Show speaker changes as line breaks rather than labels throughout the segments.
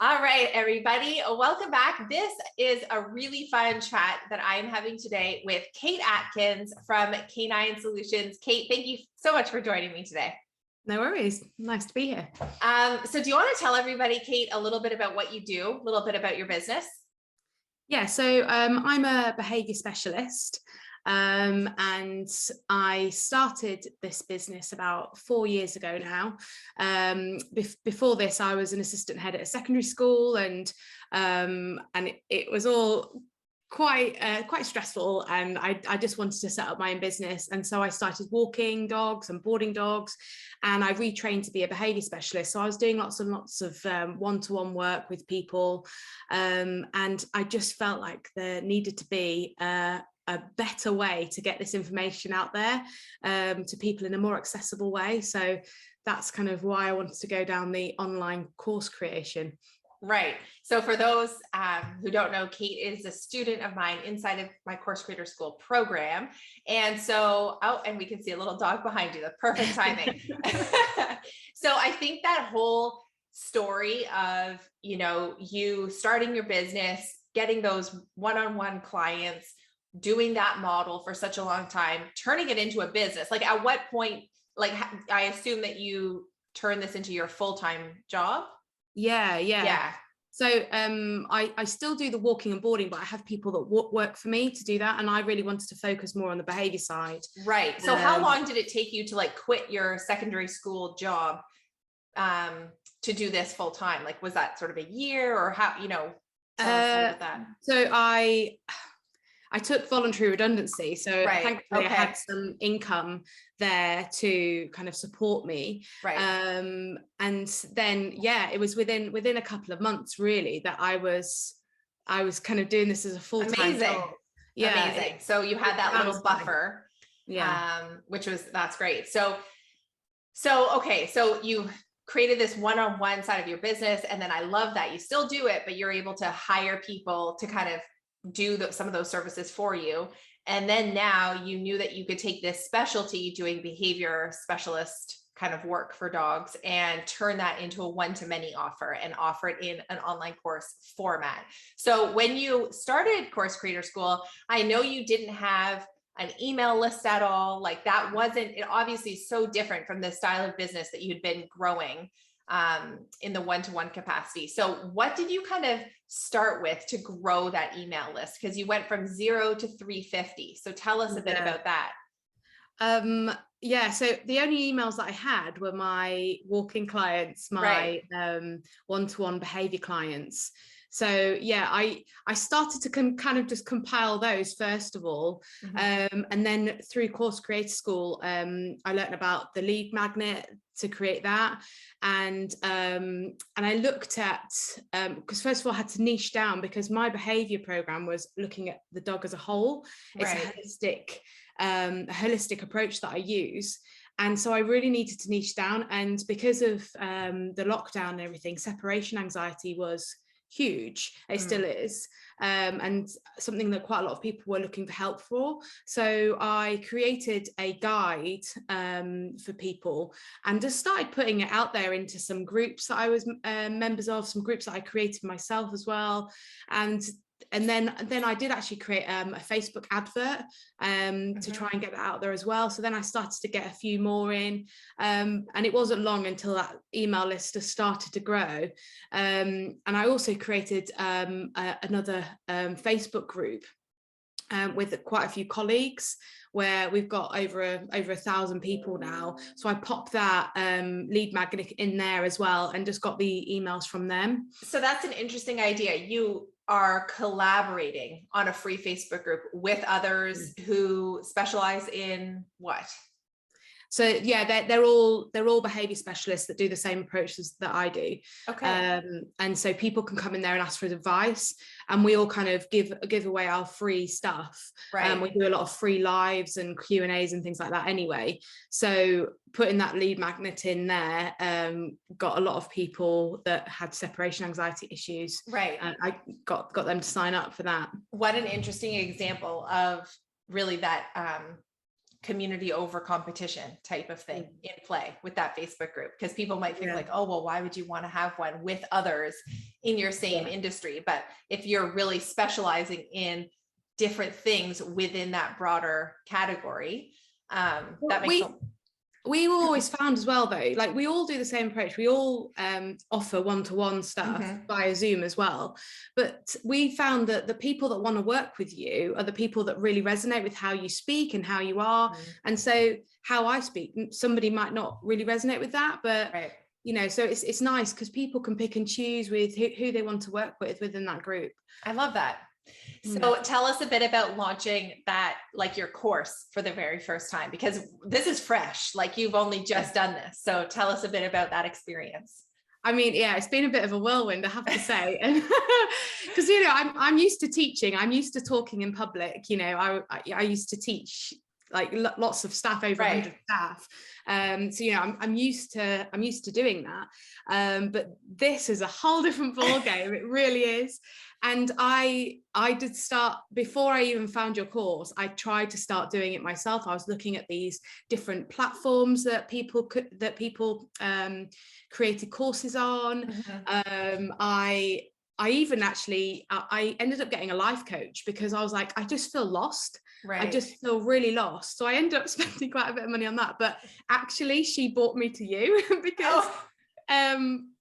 All right, everybody, welcome back. This is a really fun chat that I'm having today with Kate Atkins from Canine Solutions. Kate, thank you so much for joining me today.
No worries. Nice to be here.
So do you want to tell everybody, Kate, a little bit about what you do, a little bit about your business?
Yeah, so I'm a behaviour specialist, and I started this business about 4 years ago now. Before this, I was an assistant head at a secondary school, and it was all quite stressful, and I just wanted to set up my own business, and so I started walking dogs and boarding dogs, and I retrained to be a behaviour specialist. So I was doing lots and lots of one-to-one work with people, and I just felt like there needed to be a better way to get this information out there to people in a more accessible way. So that's kind of why I wanted to go down the online course creation.
Right. So for those who don't know, Kate is a student of mine inside of my Course Creator School program. And so, and we can see a little dog behind you, the perfect timing. So I think that whole story of, you starting your business, getting those one-on-one clients, doing that model for such a long time, turning it into a business, like at what point, like I assume that you turn this into your full-time job? Yeah.
So I still do the walking and boarding, but I have people that work for me to do that, and I really wanted to focus more on the behavior side.
Right. So how long did it take you to like quit your secondary school job to do this full time? Like, was that sort of a year, or how, tell us about that?
So I took voluntary redundancy, so thankfully I had some income there to kind of support me.
Right.
And then, it was within a couple of months really that I was kind of doing this as a full-time job.
Yeah. Amazing. So you had that little buffer.
Yeah.
That's great. So okay. So you created this one-on-one side of your business. And then I love that you still do it, but you're able to hire people to kind of do some of those services for you. And then now you knew that you could take this specialty doing behavior specialist kind of work for dogs and turn that into a one-to-many offer and offer it in an online course format. So when you started Course Creator School, I know you didn't have an email list at all. Like that wasn't, it obviously is so different from the style of business that you'd been growing in the one-to-one capacity. So what did you kind of start with to grow that email list? Because you went from 0 to 350. So tell us a bit about that.
So the only emails that I had were my walking clients, my one-to-one behavior clients. So I started to kind of just compile those first of all, and then through Course Creator School, I learned about the lead magnet to create that, and I looked at because first of all I had to niche down because my behavior program was looking at the dog as a whole. It's a holistic approach that I use. And so I really needed to niche down, and because of the lockdown and everything, separation anxiety was huge. It still is, and something that quite a lot of people were looking for help for. So I created a guide for people and just started putting it out there into some groups that I was members of, some groups that I created myself as well. And then I did actually create a Facebook advert to try and get that out there as well. So then I started to get a few more in, and it wasn't long until that email list has started to grow. And I also created another Facebook group with quite a few colleagues, where we've got over 1,000 people now. So I popped that lead magnet in there as well and just got the emails from them.
So that's an interesting idea. You are collaborating on a free Facebook group with others who specialize in what?
So they're all behavior specialists that do the same approaches that I do.
Okay.
And so people can come in there and ask for advice, and we all kind of give away our free stuff.
Right.
We do a lot of free lives and Q&As and things like that anyway. So putting that lead magnet in there got a lot of people that had separation anxiety issues.
Right.
And I got them to sign up for that.
What an interesting example of really that community over competition type of thing in play with that Facebook group, because people might think like, oh, well, why would you want to have one with others in your same industry? But if you're really specializing in different things within that broader category, that makes sense.
We always found as well, though, like we all do the same approach. We all offer one-to-one stuff via Zoom as well. But we found that the people that want to work with you are the people that really resonate with how you speak and how you are. And so how I speak, somebody might not really resonate with that, but you know, so it's nice because people can pick and choose with who they want to work with within that group.
I love that. So tell us a bit about launching that, like your course for the very first time, because this is fresh, like you've only just done this. So tell us a bit about that experience.
I mean, yeah, it's been a bit of a whirlwind, I have to say. And because, you know, I'm used to teaching, I'm used to talking in public, you know, I used to teach like lots of staff, over 100 staff. So, you know, I'm used to doing that. But this is a whole different ball game. It really is. And I did start, before I even found your course, I tried to start doing it myself. I was looking at these different platforms that people created courses on. I even actually, I ended up getting a life coach because I was like, I just feel lost. I just feel really lost. So I ended up spending quite a bit of money on that. But actually, she brought me to you because I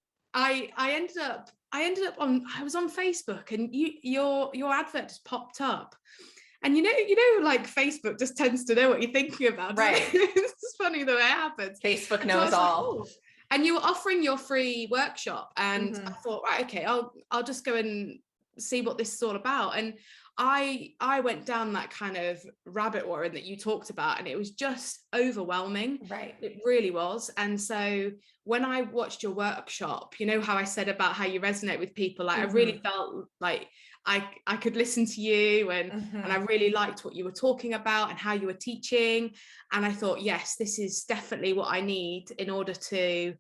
was on Facebook and your advert just popped up. And you know, like Facebook just tends to know what you're thinking about. Right. It's funny the way it happens.
Facebook knows all.
Like, oh. And you were offering your free workshop, and I thought, right, okay, I'll just go and see what this is all about. And I went down that kind of rabbit warren that you talked about, and it was just overwhelming.
Right.
It really was. And so when I watched your workshop, you know how I said about how you resonate with people, like I really felt like I could listen to you, and I really liked what you were talking about and how you were teaching. And I thought, yes, this is definitely what I need in order to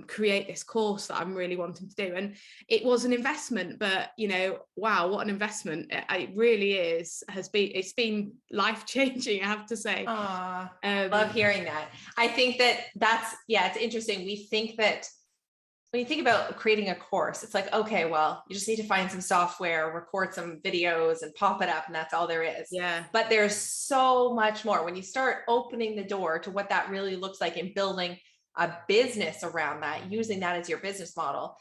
create this course that I'm really wanting to do. And it was an investment, but you know, wow, what an investment it really is. It's been life-changing, I have to say.
Love hearing that. I think that's it's interesting. We think that when you think about creating a course, it's like, okay, well, you just need to find some software, record some videos and pop it up, and that's all there is.
Yeah.
But there's so much more when you start opening the door to what that really looks like and building a business around that, using that as your business model.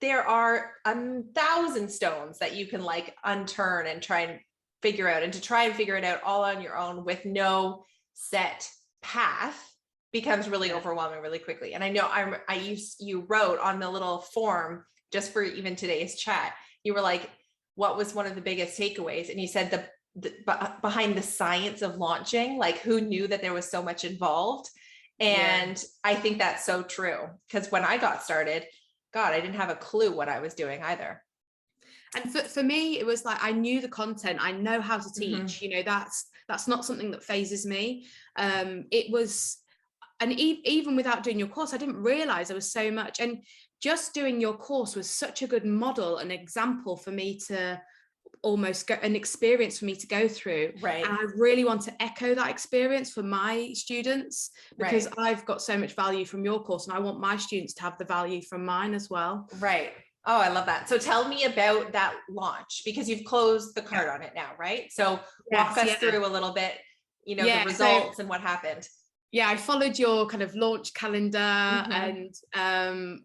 There are 1,000 stones that you can like unturn and try and figure out, and to try and figure it out all on your own with no set path becomes really overwhelming really quickly. And I know you wrote on the little form just for even today's chat, you were like, what was one of the biggest takeaways? And you said the behind the science of launching, like who knew that there was so much involved? And I think that's so true, because when I got started, God, I didn't have a clue what I was doing either.
And for me, it was like, I knew the content, I know how to teach, you know, that's not something that phases me. It was, and even without doing your course, I didn't realize there was so much. And just doing your course was such a good model, an example for me to almost an experience for me to go through.
Right.
And I really want to echo that experience for my students, because I've got so much value from your course, and I want my students to have the value from mine as well.
Right. Oh, I love that. So tell me about that launch, because you've closed the card on it now, right? So walk us through a little bit, you know, the results and what happened.
Yeah, I followed your kind of launch calendar. And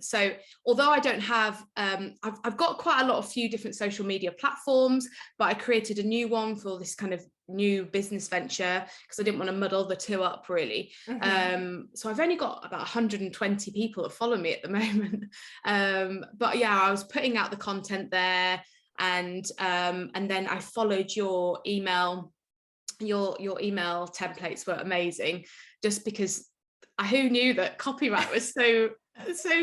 so although I don't have, I've got quite a few different social media platforms, but I created a new one for this kind of new business venture because I didn't want to muddle the two up really. So I've only got about 120 people that follow me at the moment. But yeah, I was putting out the content there, and then I followed your email. Your email templates were amazing, just because who knew that copyright was so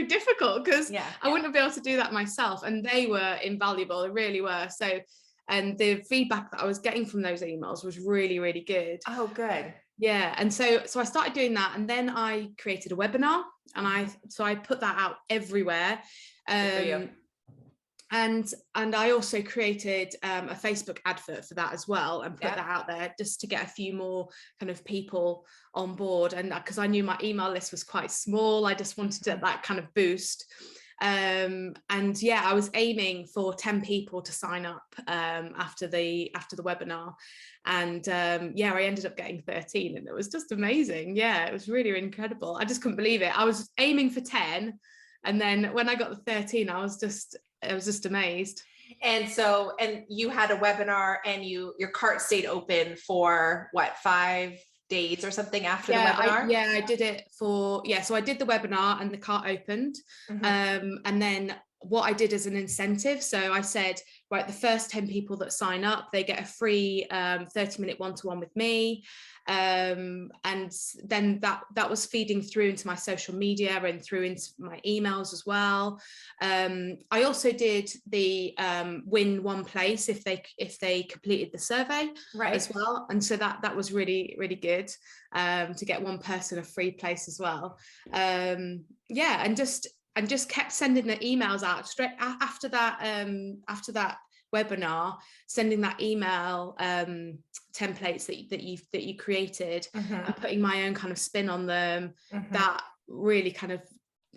difficult, because I wouldn't be able to do that myself, and they were invaluable, they really were. So, and the feedback that I was getting from those emails was really, really good.
Oh, good.
Yeah. And so I started doing that, and then I created a webinar, and I put that out everywhere. And I also created a Facebook advert for that as well, and put that out there just to get a few more kind of people on board. And because I knew my email list was quite small, I just wanted that kind of boost. And yeah, I was aiming for 10 people to sign up after the webinar, and yeah, I ended up getting 13, and it was just amazing. Yeah, it was really incredible. I just couldn't believe it. I was aiming for 10, and then when I got the 13, I was just amazed.
And so, and you had a webinar, and your cart stayed open for what, 5 days or something after the webinar?
I did it for, so I did the webinar and the cart opened. And then what I did as an incentive, so I said, right, the first 10 people that sign up, they get a free 30-minute one-to-one with me. And then that was feeding through into my social media and through into my emails as well. I also did the win one place if they completed the survey as well, and so that was really, really good, to get one person a free place as well. And just kept sending the emails out straight after that webinar, sending that email templates that you created, and putting my own kind of spin on them. That really kind of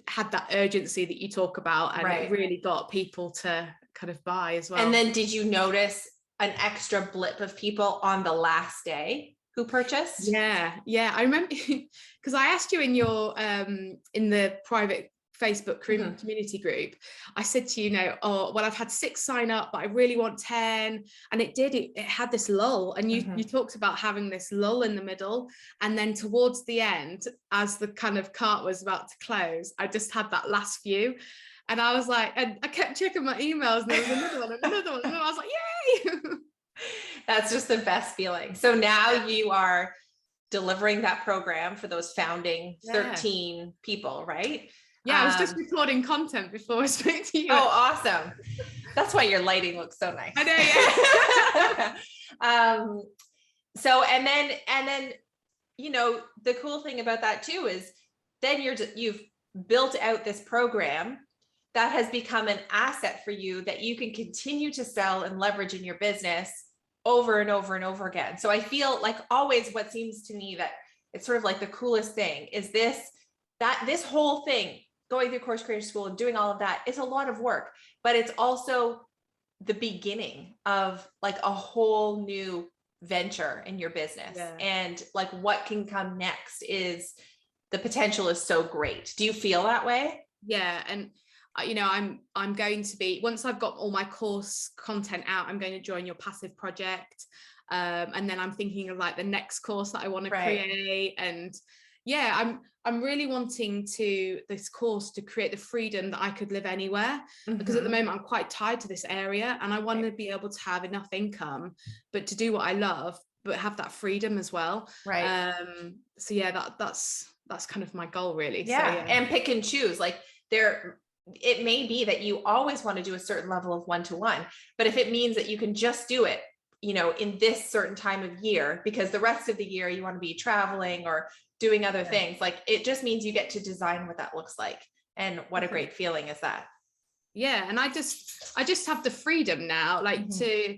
had that urgency that you talk about, and it really got people to kind of buy as well.
And then did you notice an extra blip of people on the last day who purchased?
Yeah, I remember because I asked you in your in the private Facebook community group, I said to you, I've had 6 sign up, but I really want 10. And it had this lull, and you talked about having this lull in the middle, and then towards the end, as the kind of cart was about to close, I just had that last few, and I was like, and I kept checking my emails, and there was another one, and I was like, yay.
That's just the best feeling. So now you are delivering that program for those founding 13 people, right?
Yeah, I was just recording content before I spoke to you.
Oh, awesome. That's why your lighting looks so nice.
I
know, yeah. So, and then, the cool thing about that too is then you've built out this program that has become an asset for you that you can continue to sell and leverage in your business over and over and over again. So I feel like always what seems to me that it's sort of like the coolest thing is this whole thing, going through Course Creator School and doing all of that, it's a lot of work, but it's also the beginning of like a whole new venture in your business. And like what can come next is the potential is so great. Do you feel that way?
Yeah. And I'm going to be, once I've got all my course content out, I'm going to join your passive project. And then I'm thinking of like the next course that I want to create. And yeah, I'm really wanting this course to create the freedom that I could live anywhere, because at the moment I'm quite tied to this area, and I want to be able to have enough income, but to do what I love, but have that freedom as well. So yeah, that's kind of my goal, really.
Yeah. So, and pick and choose. Like it may be that you always want to do a certain level of one-to-one, but if it means that you can just do it, in this certain time of year, because the rest of the year you want to be traveling or doing other things, like it just means you get to design what that looks like. And what a great feeling is that.
Yeah. And I just have the freedom now, like to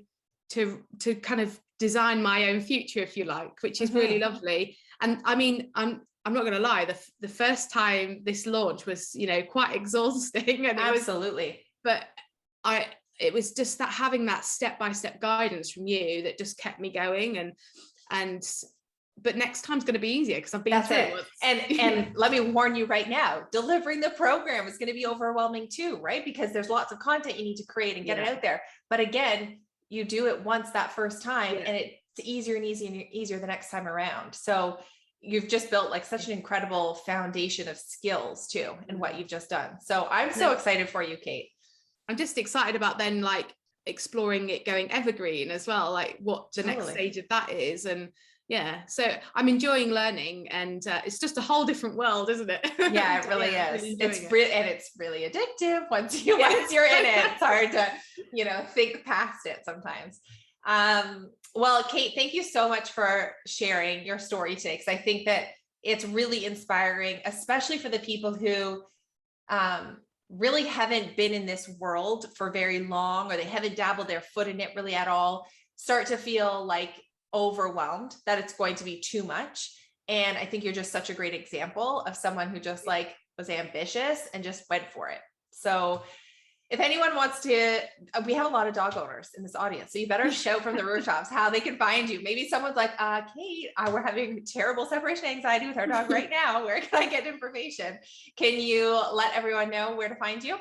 kind of design my own future, if you like, which is really lovely. And I mean, I'm not going to lie, the first time this launch was, quite exhausting. And
absolutely.
It was just that having that step-by-step guidance from you that just kept me going. But next time's going to be easier because I've been through it.
And let me warn you right now, delivering the program is going to be overwhelming too, right? Because there's lots of content you need to create and get it out there. But again, you do it once that first time, and it's easier and easier the next time around. So you've just built like such an incredible foundation of skills too, in what you've just done. So I'm so excited for you, Kate.
I'm just excited about then like exploring it going evergreen as well, like what the next stage of that is. And so I'm enjoying learning, and it's just a whole different world, isn't it?
Yeah, it really is. Really and it's really addictive once you're in it. It's hard to think past it sometimes. Well, Kate, thank you so much for sharing your story today, because I think that it's really inspiring, especially for the people who really haven't been in this world for very long, or they haven't dabbled their foot in it really at all, start to feel like overwhelmed, that it's going to be too much. And I think you're just such a great example of someone who just like was ambitious and just went for it. So if anyone wants to, we have a lot of dog owners in this audience, so you better show from the rooftops how they can find you. Maybe someone's like, Kate, we're having terrible separation anxiety with our dog right now. Where can I get information? Can you let everyone know where to find you?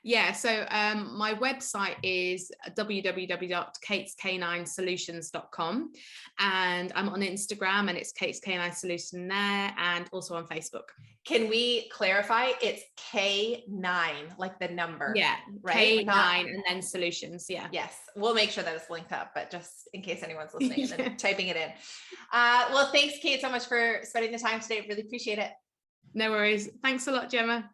Yeah, so my website is www.katescaninesolutions.com, and I'm on Instagram and it's Kate's Canine Solution there, and also on Facebook.
Can we clarify? It's K9, like the number.
Yeah,
right?
K9 and then solutions. Yeah.
Yes, we'll make sure that it's linked up, but just in case anyone's listening and then typing it in. Well, thanks, Kate, so much for spending the time today. Really appreciate it.
No worries. Thanks a lot, Gemma.